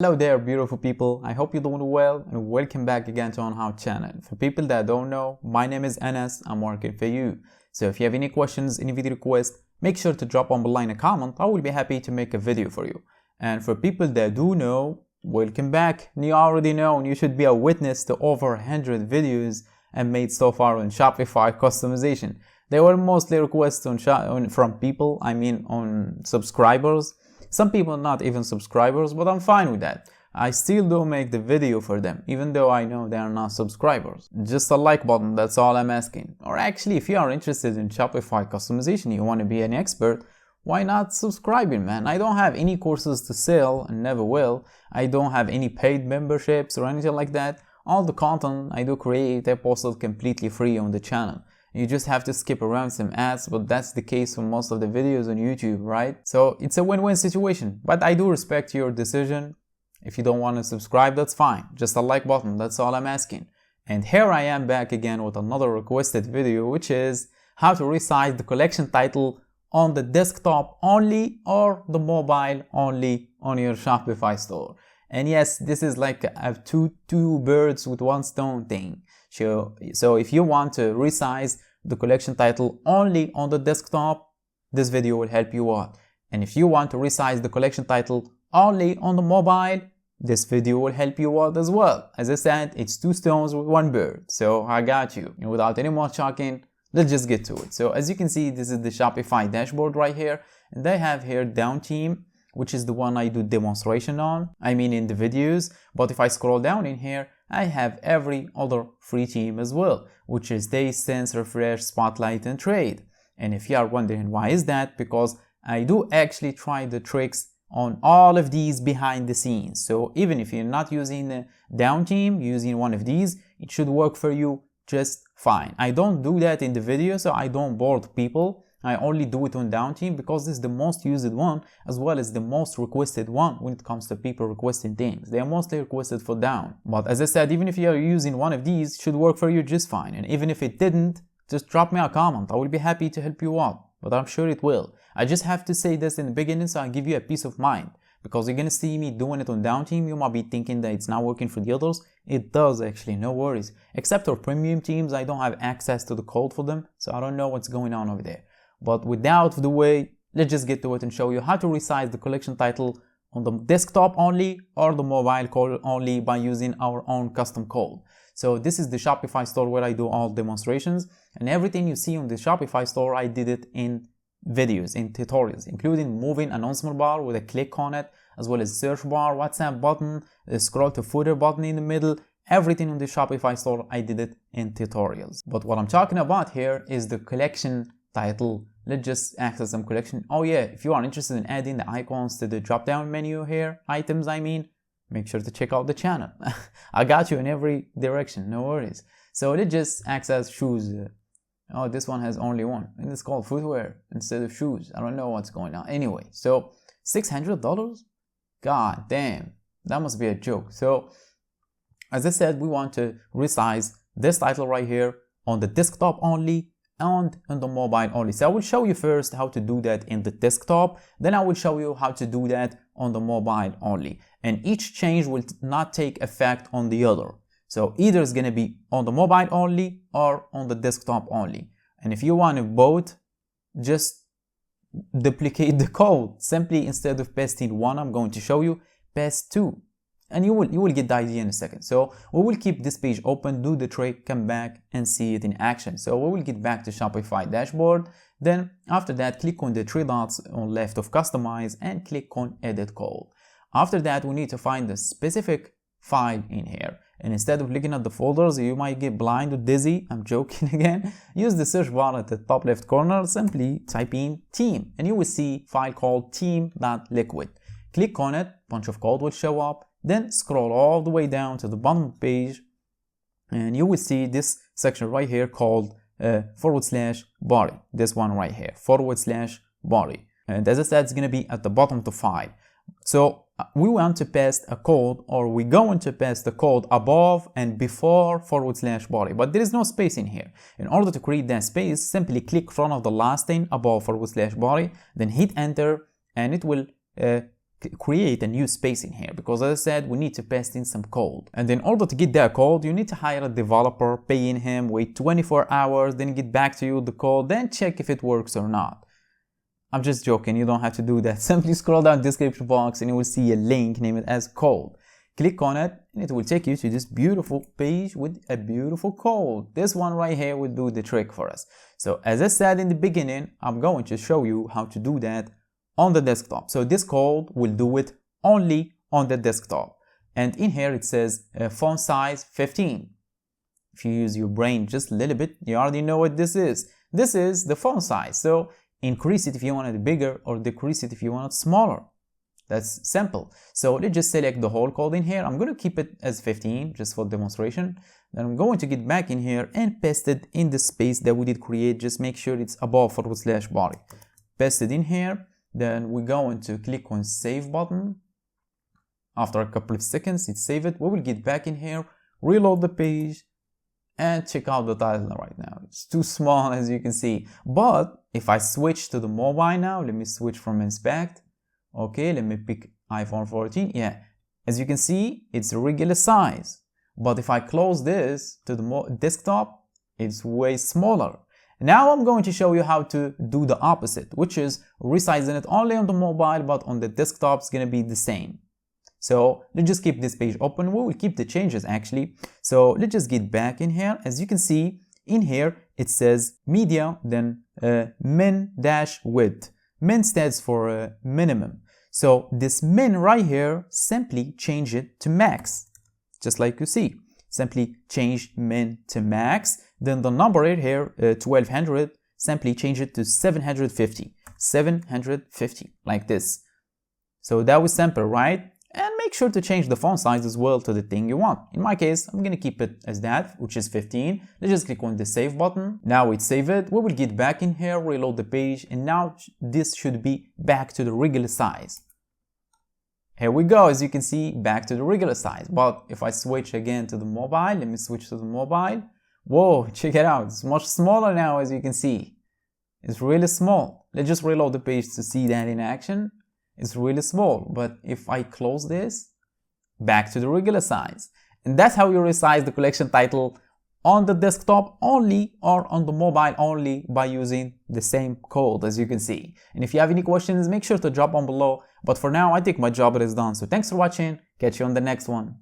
Hello there, beautiful people. I hope you're doing well and welcome back again to our channel. For people that don't know, my name is Anas. I'm working for you. So if you have any questions, any video requests, make sure to drop on below in a comment. I will be happy to make a video for you. And for people that do know, welcome back. You already know, and you should be a witness to over 100 videos I made so far on Shopify customization. They were mostly requests from people, on subscribers. Some people not even subscribers, but I'm fine with that. I still do make the video for them, even though I know they are not subscribers. Just a like button, that's all I'm asking. Or actually, if you are interested in Shopify customization, you want to be an expert, why not subscribing, man? I don't have any courses to sell and never will. I don't have any paid memberships or anything like that. All the content I do create, I post it completely free on the channel. You just have to skip around some ads, but that's the case for most of the videos on YouTube, right? So it's a win-win situation, but I do respect your decision. If you don't want to subscribe, that's fine. Just a like button, that's all I'm asking. And here I am back again with another requested video, which is how to resize the collection title on the desktop only or the mobile only on your Shopify store. And yes, this is like a two birds with one stone thing. So if you want to resize the collection title only on the desktop, this video will help you out. And if you want to resize the collection title only on the mobile, this video will help you out as well. As I said, it's two stones with one bird. So I got you. And without any more talking, let's just get to it. So as you can see, this is the Shopify dashboard right here. And they have here down theme, which is the one I do demonstration on. In the videos. But if I scroll down in here, I have every other free theme as well, which is Taste, Sense, Refresh, Spotlight, and Trade. And if you are wondering why is that, because I do actually try the tricks on all of these behind the scenes. So even if you're not using the down theme, using one of these, it should work for you just fine. I don't do that in the video, so I don't bored people. I only do it on down theme because this is the most used one as well as the most requested one when it comes to people requesting things. They are mostly requested for down. But as I said, even if you are using one of these, it should work for you just fine. And even if it didn't, just drop me a comment. I will be happy to help you out. But I'm sure it will. I just have to say this in the beginning so I give you a peace of mind. Because you're gonna see me doing it on down theme, you might be thinking that it's not working for the others. It does actually, no worries. Except for premium teams, I don't have access to the code for them, so I don't know what's going on over there. But without the way, let's just get to it and show you how to resize the collection title on the desktop only or the mobile code only by using our own custom code. So this is the Shopify store where I do all demonstrations, and everything you see on the Shopify store, I did it in videos, in tutorials, including moving announcement bar with a click on it, as well as search bar, WhatsApp button, the scroll to footer button in the middle. Everything on the Shopify store, I did it in tutorials. But what I'm talking about here is the collection title. Let's just access some collection. Oh yeah, if you are interested in adding the icons to the drop down menu here, items make sure to check out the channel. I got you in every direction, no worries. So let's just access shoes. Oh, this one has only one and it's called footwear instead of shoes. I don't know what's going on. Anyway, so $600? God damn, that must be a joke. So as I said, we want to resize this title right here on the desktop only and on the mobile only. So I will show you first how to do that in the desktop, then I will show you how to do that on the mobile only. And each change will not take effect on the other. So either it's going to be on the mobile only or on the desktop only. And if you want to both, just duplicate the code. Simply instead of pasting one, I'm going to show you, paste two. And you will get the idea in a second. So we will keep this page open, do the trick, come back and see it in action. So we will get back to Shopify dashboard. Then after that, click on the three dots on left of customize and click on edit code. After that, we need to find the specific file in here. And instead of looking at the folders, you might get blind or dizzy. I'm joking again. Use the search bar at the top left corner. Simply type in theme and you will see a file called theme.liquid. Click on it, bunch of code will show up. Then scroll all the way down to the bottom of the page and you will see this section right here called /body. This one right here, /body. And as I said, it's going to be at the bottom of the file. So we want to paste a code, or we're going to paste the code above and before /body, but there is no space in here. In order to create that space, simply click front of the last thing above /body, then hit enter and it will create a new space in here, because as I said, we need to paste in some code. And in order to get that code, you need to hire a developer, pay in him, wait 24 hours, then get back to you the code, then check if it works or not. I'm just joking, you don't have to do that. Simply scroll down the description box and you will see a link, name it as code. Click on it and it will take you to this beautiful page with a beautiful code. This one right here will do the trick for us. So as I said in the beginning, I'm going to show you how to do that on the desktop. So this code will do it only on the desktop. And in here it says font size 15. If you use your brain just a little bit, you already know what this is. This is the font size. So increase it if you want it bigger or decrease it if you want it smaller. That's simple. So let's just select the whole code in here. I'm going to keep it as 15 just for demonstration. Then I'm going to get back in here and paste it in the space that we did create. Just make sure it's above /body. Paste it in here. Then we're going to click on save button. After a couple of seconds, it save it. We will get back in here, reload the page, and check out the title right now. It's too small as you can see. But if I switch to the mobile now, let me switch from inspect. Okay, let me pick iPhone 14. Yeah, as you can see, it's a regular size. But if I close this to the desktop, it's way smaller. Now I'm going to show you how to do the opposite, which is resizing it only on the mobile, but on the desktop it's going to be the same. So let's just keep this page open. We will keep the changes actually. So let's just get back in here. As you can see in here, it says media, then min-width. Min stands for minimum. So this min right here, simply change it to max. Just like you see, simply change min to max. Then the number right here, 1200, simply change it to 750. 750, like this. So that was simple, right? And make sure to change the font size as well to the thing you want. In my case, I'm going to keep it as that, which is 15. Let's just click on the save button. Now it's save it. We will get back in here, reload the page, and now this should be back to the regular size. Here we go, as you can see, back to the regular size. But if I switch again to the mobile, let me switch to the mobile. Whoa, check it out. It's much smaller now, as you can see. It's really small. Let's just reload the page to see that in action. It's really small, but if I close this, back to the regular size. And that's how you resize the collection title on the desktop only or on the mobile only by using the same code, as you can see. And if you have any questions, make sure to drop on below. But for now, I think my job is done. So thanks for watching. Catch you on the next one.